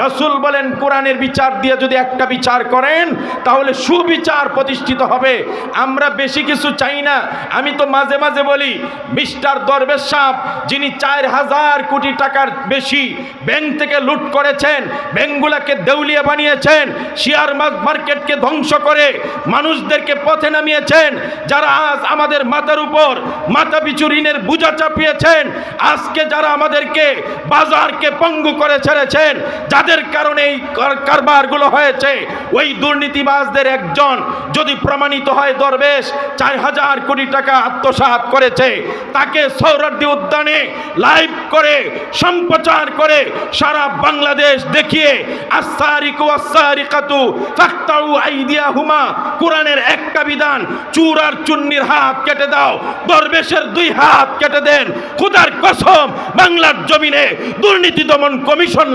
রাসূল বলেন কোরআনের বিচার দিয়ে যদি একটা বিচার করেন তাহলে সুবিচার প্রতিষ্ঠিত হবে। আমরা বেশি কিছু চাই না। আমি তো মাঝে মাঝে বলি, মিস্টার দরবেশ সাহেব যিনি 4000 কোটি টাকার বেশি ব্যাংক থেকে লুট করেছেন, ব্যাংকগুলোকে দেউলিয়া বানিয়েছেন, শেয়ার মার্কেটকে ধ্বংস করে মানুষদেরকে পথে নামিয়েছেন, যারা আজ আমাদের মাথার উপর মাথা পিছু ঋণের বোঝা চাপিয়েছেন, আজকে যারা আমাদেরকে বাজারকে পঙ্গু করে ছেড়েছেন, যাদের কারণে এই কারবারগুলো হয়েছে, ওই দুর্নীতিবাজদের একজন যদি প্রমাণিত হয় দরবেশ 4000 কোটি টাকা আত্মসাৎ করেছে, তাকে সোহরাওয়ার্দী উদ্যানে লাইভ করে সম্প্রচার করে সারা বাংলাদেশ দেখিয়ে আস-সারিকু ওয়াস-সারিকাতু ফাকতাউ আইদিয়াহুমা, কোরআনের একটা বিধান, চুর আর চুন্নির হাত কেটে দাও, দরবেশের 2 হাত কেটে দেন। খোদার কসম বাংলার জমিনে দুর্নীতি দমন কমিশন